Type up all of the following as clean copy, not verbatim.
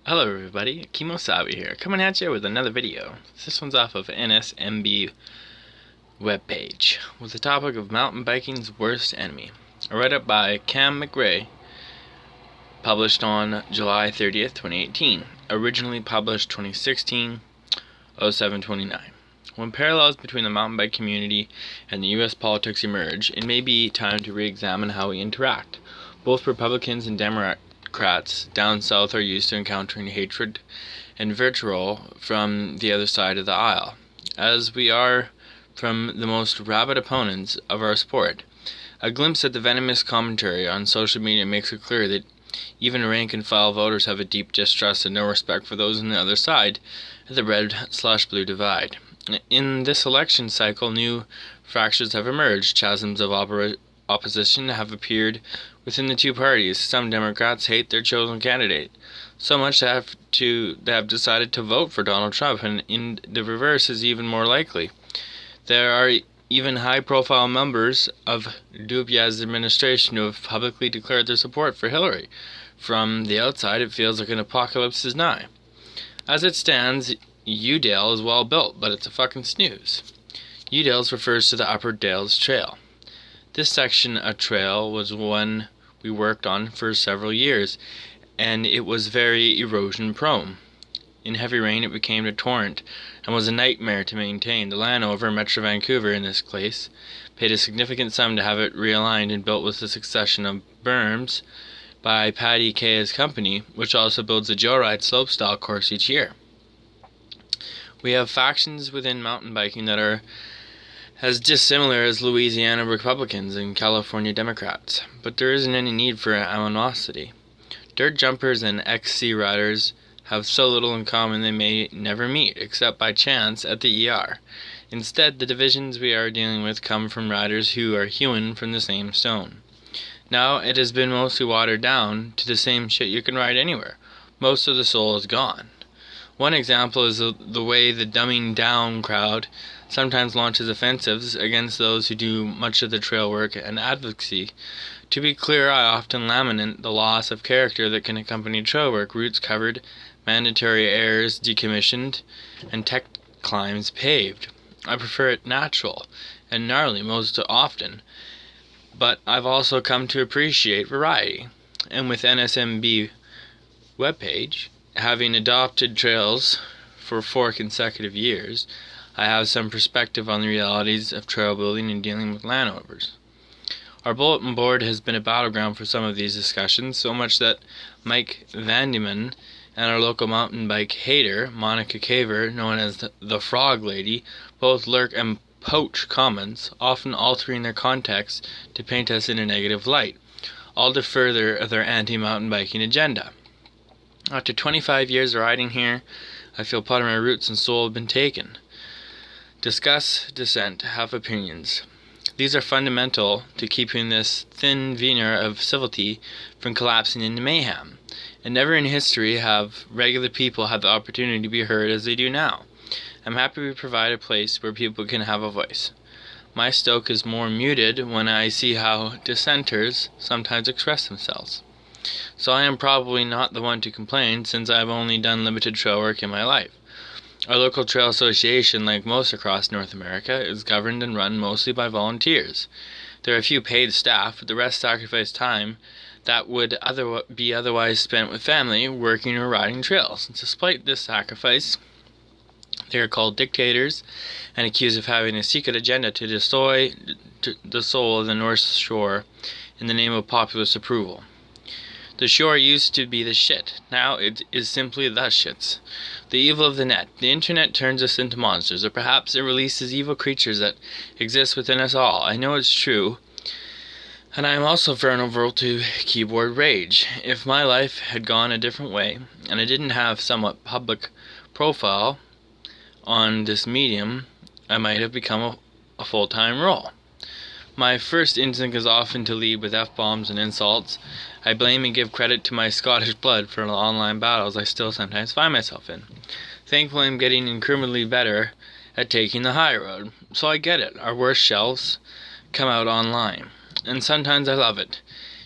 Hello everybody, Kemo Sabi here, coming at you with another video. This one's off of NSMB webpage, with the topic of mountain biking's worst enemy. A write-up by McRae, published on July 30th, 2018. Originally published 2016-07-29. When parallels between the mountain bike community and the U.S. politics emerge, it may be time to re-examine how we interact. Both Republicans and Democrats down south are used to encountering hatred and vitriol from the other side of the aisle, as we are from the most rabid opponents of our sport. A glimpse at the venomous commentary on social media makes it clear that even rank-and-file voters have a deep distrust and no respect for those on the other side of the red/blue divide. In this election cycle, new fractures have emerged. Chasms of opposition have appeared within the two parties. Some Democrats hate their chosen candidate so much they have decided to vote for Donald Trump, and the reverse is even more likely. There are even high-profile members of Dubia's administration who have publicly declared their support for Hillary. From the outside, it feels like an apocalypse is nigh. As it stands, Udale is well built, but it's a fucking snooze. Udales refers to the Upper Dales Trail. This section of trail was one we worked on for several years, and it was very erosion-prone. In heavy rain, it became a torrent and was a nightmare to maintain. The landowner, Metro Vancouver in this case, paid a significant sum to have it realigned and built with a succession of berms by Paddy Kaye's company, which also builds a joyride slopestyle course each year. We have factions within mountain biking that are as dissimilar as Louisiana Republicans and California Democrats, but there isn't any need for animosity. Dirt jumpers and XC riders have so little in common they may never meet, except by chance at the ER. Instead, the divisions we are dealing with come from riders who are hewn from the same stone. Now, it has been mostly watered down to the same shit you can ride anywhere. Most of the soul is gone. One example is the way the dumbing down crowd sometimes launches offensives against those who do much of the trail work and advocacy. To be clear, I often lament the loss of character that can accompany trail work: routes covered, mandatory airs decommissioned, and tech climbs paved. I prefer it natural and gnarly most often, but I've also come to appreciate variety. And with NSMB webpage, having adopted trails for 4 consecutive years, I have some perspective on the realities of trail building and dealing with landowners. Our bulletin board has been a battleground for some of these discussions, so much that Mike Vandeman and our local mountain bike hater, Monica Caver, known as the Frog Lady, both lurk and poach comments, often altering their context to paint us in a negative light, all to further their anti-mountain biking agenda. After 25 years of riding here, I feel part of my roots and soul have been taken. Discuss, dissent, have opinions. These are fundamental to keeping this thin veneer of civility from collapsing into mayhem. And never in history have regular people had the opportunity to be heard as they do now. I'm happy we provide a place where people can have a voice. My stoke is more muted when I see how dissenters sometimes express themselves. So I am probably not the one to complain, since I've only done limited trail work in my life. Our local trail association, like most across North America, is governed and run mostly by volunteers. There are a few paid staff, but the rest sacrifice time that would be otherwise spent with family, working or riding trails. Despite this sacrifice, they are called dictators and accused of having a secret agenda to destroy the soul of the North Shore in the name of populist approval. The shore used to be the shit. Now it is simply the shits. The evil of the net. The internet turns us into monsters, or perhaps it releases evil creatures that exist within us all. I know it's true, and I am also vulnerable to keyboard rage. If my life had gone a different way, and I didn't have somewhat public profile on this medium, I might have become a full-time role. My first instinct is often to lead with F-bombs and insults. I blame and give credit to my Scottish blood for the online battles I still sometimes find myself in. Thankfully, I'm getting incrementally better at taking the high road. So I get it. Our worst shelves come out online. And sometimes I love it.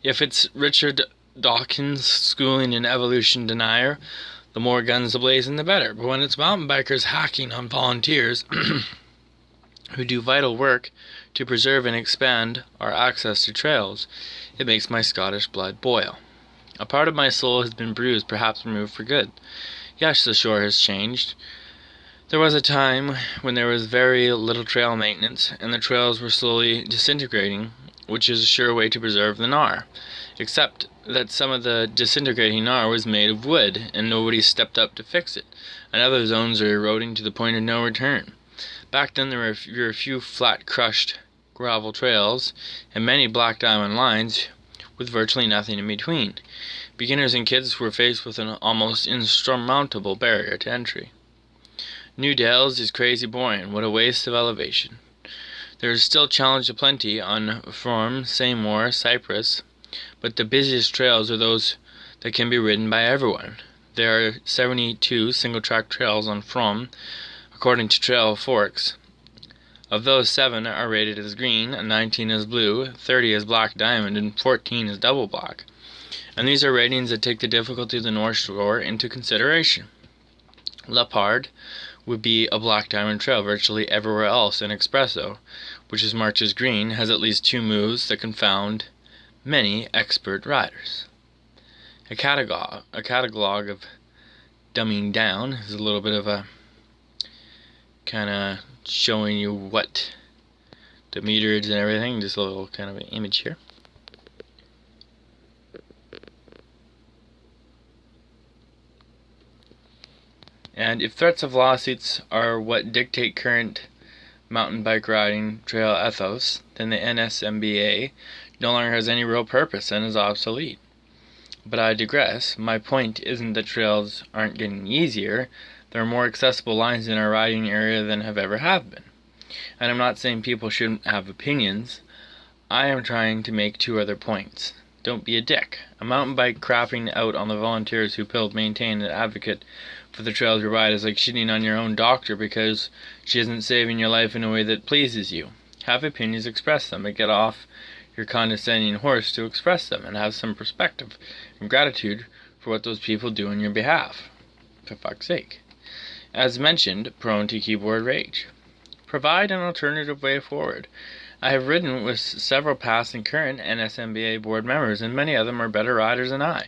If it's Richard Dawkins schooling an evolution denier, The more guns ablazing, the better. But when it's mountain bikers hacking on volunteers who do vital work to preserve and expand our access to trails, it makes my Scottish blood boil. A part of my soul has been bruised, perhaps removed for good. Yes, the shore has changed. There was a time when there was very little trail maintenance, and the trails were slowly disintegrating, which is a sure way to preserve the gnar. Except that some of the disintegrating gnar was made of wood, and nobody stepped up to fix it, and other zones are eroding to the point of no return. Back then there were a few flat crushed gravel trails, and many black diamond lines with virtually nothing in between. Beginners and kids were faced with an almost insurmountable barrier to entry. New Dales is crazy boring. What a waste of elevation. There is still challenge aplenty on Frome, Seymour, Cypress, but the busiest trails are those that can be ridden by everyone. There are 72 single-track trails on Frome, according to Trail Forks. Of those, 7 are rated as green, 19 as blue, 30 as black diamond, and 14 as double black. And these are ratings that take the difficulty of the North Shore into consideration. Leopard would be a black diamond trail virtually everywhere else, and Espresso, which is marked as green, has at least 2 moves that confound many expert riders. A catalog of dumbing down is a little bit of a kind of showing you what the meterage and everything, just a little kind of an image here. And if threats of lawsuits are what dictate current mountain bike riding trail ethos, then the NSMBA no longer has any real purpose and is obsolete. But I digress. My point isn't that trails aren't getting easier. There are more accessible lines in our riding area than have been. And I'm not saying people shouldn't have opinions. I am trying to make 2 other points. Don't be a dick. A mountain bike crapping out on the volunteers who build, maintain, and advocate for the trails you ride is like shitting on your own doctor because she isn't saving your life in a way that pleases you. Have opinions, express them, and get off your condescending horse to express them, and have some perspective and gratitude for what those people do on your behalf. For fuck's sake. As mentioned, prone to keyboard rage. Provide an alternative way forward. I have ridden with several past and current NSMBA board members, and many of them are better riders than I.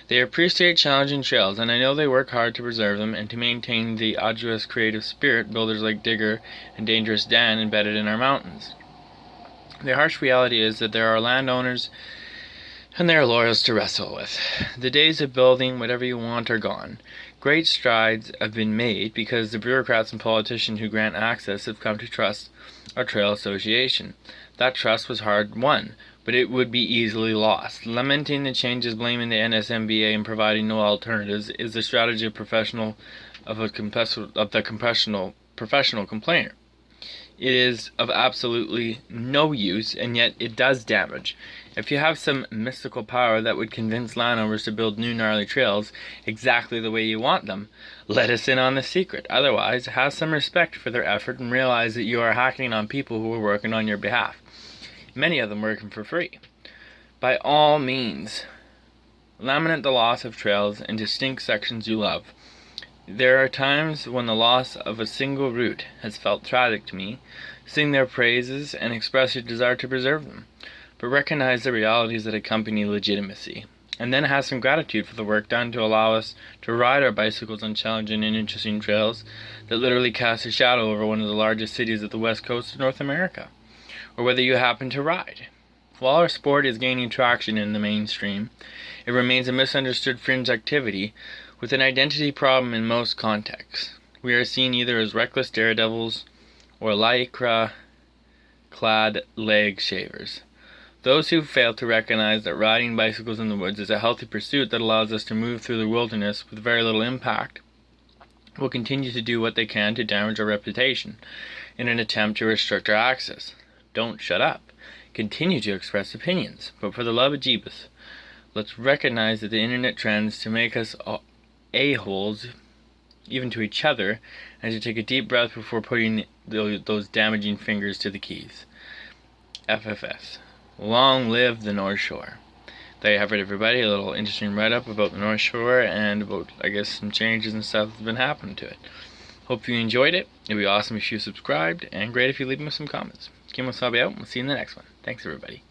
They appreciate challenging trails, and I know they work hard to preserve them and to maintain the arduous creative spirit builders like Digger and Dangerous Dan embedded in our mountains. The harsh reality is that there are landowners and they are lawyers to wrestle with. The days of building whatever you want are gone. Great strides have been made because the bureaucrats and politicians who grant access have come to trust our trail association. That trust was hard won, but it would be easily lost. Lamenting the changes, blaming the NSMBA, and providing no alternatives is the strategy of the professional complainer. It is of absolutely no use, and yet it does damage. If you have some mystical power that would convince landowners to build new gnarly trails exactly the way you want them, let us in on the secret. Otherwise, have some respect for their effort and realize that you are hacking on people who are working on your behalf. Many of them working for free. By all means, lament the loss of trails and distinct sections you love. There are times when the loss of a single route has felt tragic to me. Sing their praises and express your desire to preserve them. But recognize the realities that accompany legitimacy. And then have some gratitude for the work done to allow us to ride our bicycles on challenging and interesting trails that literally cast a shadow over one of the largest cities of the west coast of North America. Or whether you happen to ride. While our sport is gaining traction in the mainstream, it remains a misunderstood fringe activity with an identity problem in most contexts. We are seen either as reckless daredevils or lycra-clad leg shavers. Those who fail to recognize that riding bicycles in the woods is a healthy pursuit that allows us to move through the wilderness with very little impact will continue to do what they can to damage our reputation in an attempt to restrict our access. Don't shut up. Continue to express opinions, but for the love of Jeebus, let's recognize that the internet trends to make us a-holes, even to each other, and to take a deep breath before putting those damaging fingers to the keys. FFS. Long live the North Shore. there you have it, everybody. A little interesting write-up about the North Shore and about, I guess, some changes and stuff that's been happening to it. Hope you enjoyed it. It'd be awesome if you subscribed, and great if you leave me some comments. Kemo, Sabi out, and we'll see you in the next one. Thanks, everybody.